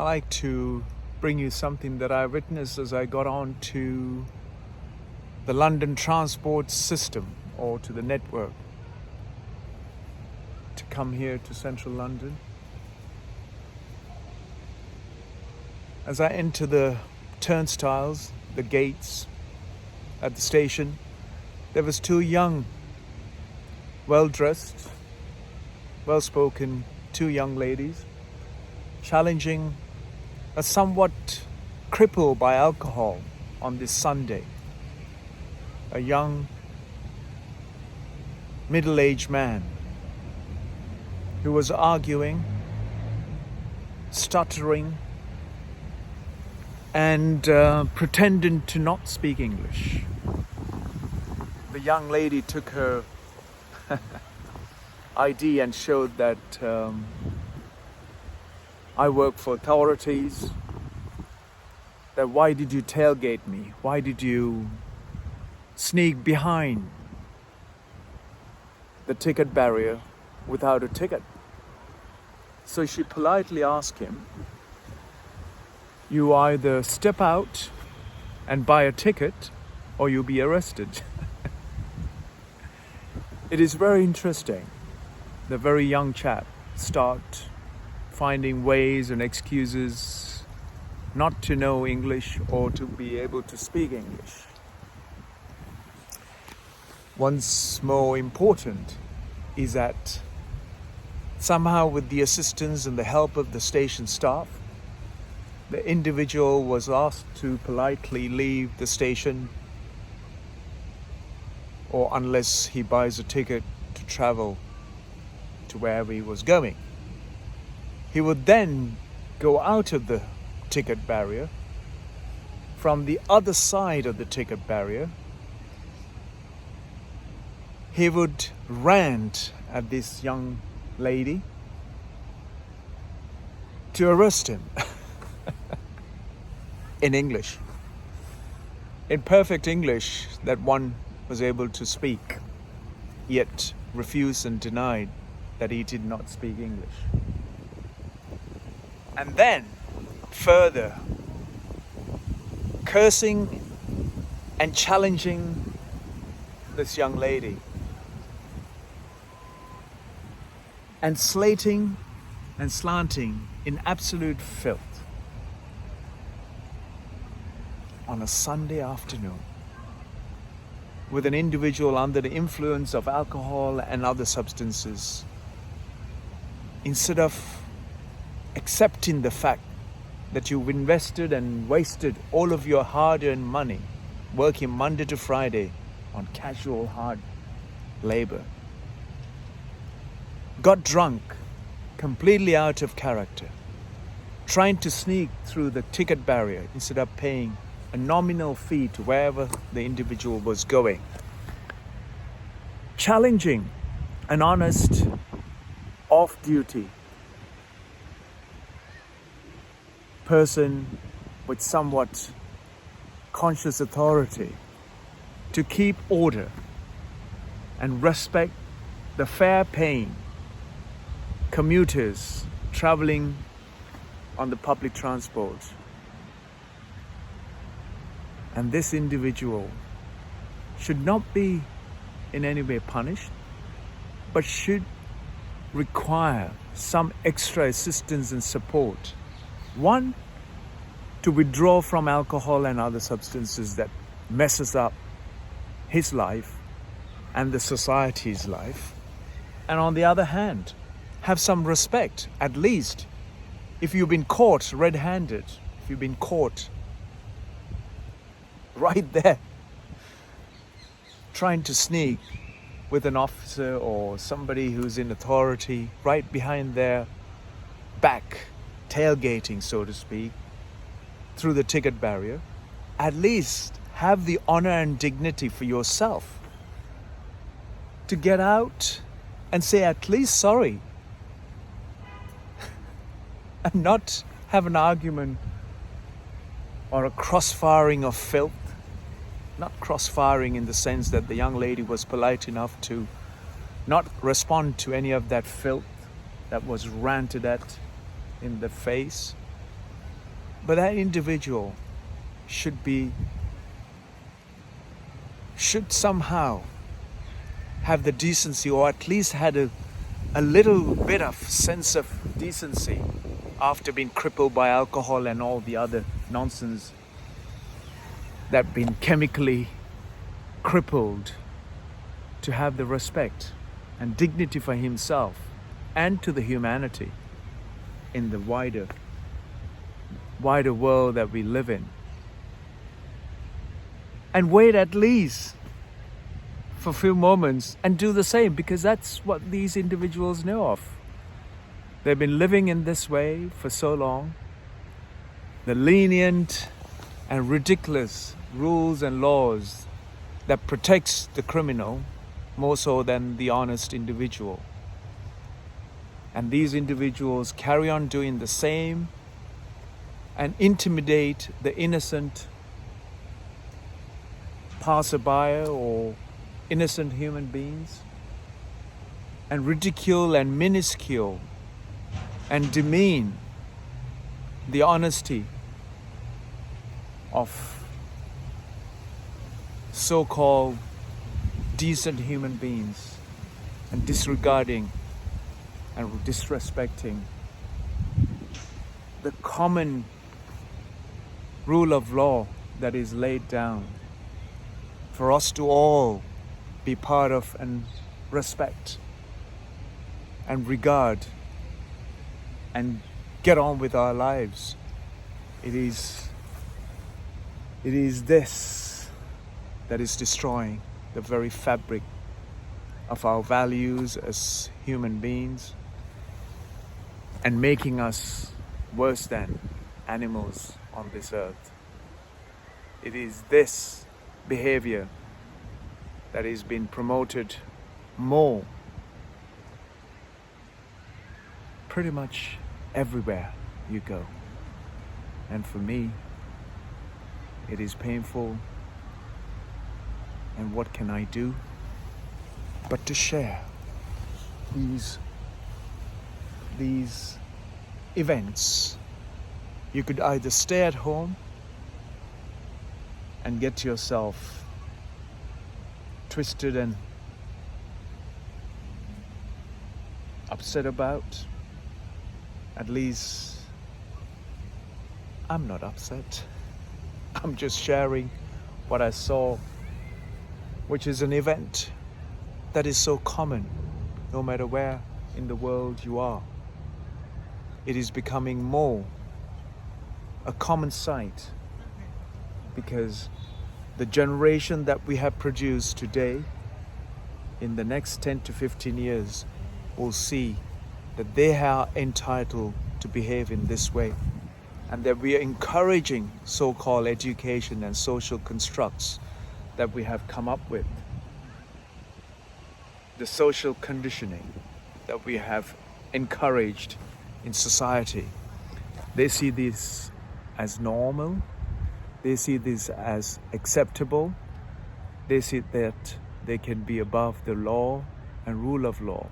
I like to bring you something that I witnessed as I got on to the London transport system or to the network to come here to central London. As I enter the turnstiles, the gates at the station, there was two young, well-dressed, well-spoken, two young ladies challenging a somewhat crippled by alcohol on this Sunday. A young, middle-aged man who was arguing, stuttering, and pretending to not speak English. The young lady took her ID and showed that I work for authorities, that why did you tailgate me? Why did you sneak behind the ticket barrier without a ticket? So she politely asked him, you either step out and buy a ticket or you'll be arrested. It is very interesting. The very young chap start finding ways and excuses not to know English or to be able to speak English. What's more important is that somehow with the assistance and the help of the station staff, the individual was asked to politely leave the station, or unless he buys a ticket to travel to wherever he was going. He would then go out of the ticket barrier. From the other side of the ticket barrier, he would rant at this young lady to arrest him in English, in perfect English that one was able to speak, yet refused and denied that he did not speak English. And then further cursing and challenging this young lady and slating and slanting in absolute filth on a Sunday afternoon with an individual under the influence of alcohol and other substances. Instead of accepting the fact that you've invested and wasted all of your hard-earned money working Monday to Friday on casual hard labor, got drunk, completely out of character, trying to sneak through the ticket barrier instead of paying a nominal fee to wherever the individual was going, challenging an honest, off-duty person with somewhat conscious authority to keep order and respect the fare-paying commuters traveling on the public transport. And this individual should not be in any way punished, but should require some extra assistance and support. One, to withdraw from alcohol and other substances that messes up his life and the society's life. And on the other hand, have some respect. At least if you've been caught red-handed, if you've been caught right there trying to sneak with an officer or somebody who's in authority right behind their back, tailgating, so to speak, through the ticket barrier, at least have the honor and dignity for yourself to get out and say at least sorry and not have an argument or a cross-firing of filth. Not cross-firing in the sense that the young lady was polite enough to not respond to any of that filth that was ranted at in the face, But that individual should somehow have the decency, or at least had a little bit of sense of decency after being crippled by alcohol and all the other nonsense that been chemically crippled, to have the respect and dignity for himself and to the humanity in the wider world that we live in. And wait at least for a few moments and do the same, because that's what these individuals know of. They've been living in this way for so long. The lenient and ridiculous rules and laws that protects the criminal more so than the honest individual. And these individuals carry on doing the same and intimidate the innocent passerby or innocent human beings, and ridicule and minuscule and demean the honesty of so-called decent human beings, and disregarding and disrespecting the common rule of law that is laid down for us to all be part of and respect and regard and get on with our lives. It is this that is destroying the very fabric of our values as human beings and making us worse than animals on this earth. It is this behavior that is being promoted more pretty much everywhere you go. And for me, it is painful. And what can I do but to share these events? You could either stay at home and get yourself twisted and upset about. At least I'm not upset. I'm just sharing what I saw, which is an event that is so common no matter where in the world you are. It is becoming more a common sight, because the generation that we have produced today, in the next 10 to 15 years, will see that they are entitled to behave in this way, and that we are encouraging so-called education and social constructs that we have come up with, the social conditioning that we have encouraged in society. They see this as normal. They see this as acceptable. They see that they can be above the law and rule of law.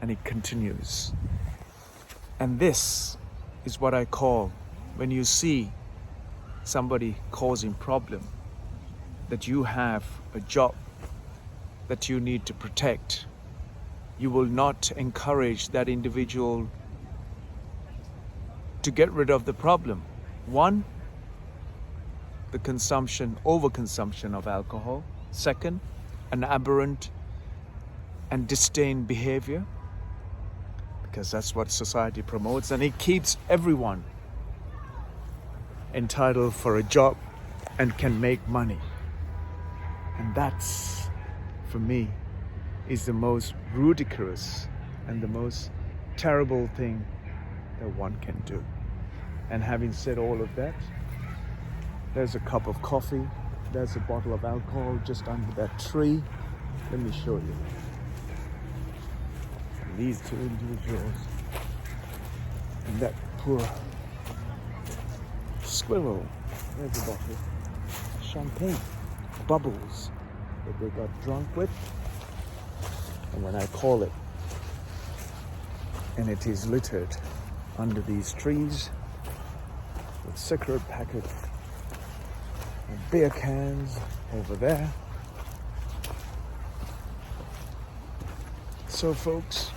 And it continues. And this is what I call, when you see somebody causing problem, that you have a job that you need to protect, you will not encourage that individual to get rid of the problem. One, the overconsumption of alcohol. Second, an aberrant and disdain behavior, because that's what society promotes, and it keeps everyone entitled for a job and can make money. And that's, for me, is the most ludicrous and the most terrible thing that one can do. And having said all of that, there's a cup of coffee, there's a bottle of alcohol just under that tree. Let me show you. And these two individuals and that poor squirrel. There's a bottle. Champagne, bubbles that they got drunk with. And when I call it, and it is littered under these trees, with cigarette packet and beer cans over there. So folks,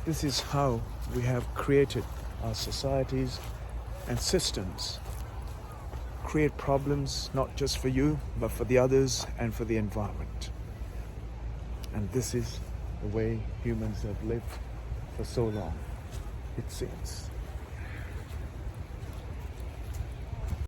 this is how we have created our societies and systems. Create problems not just for you, but for the others and for the environment. And this is the way humans have lived for so long, it seems.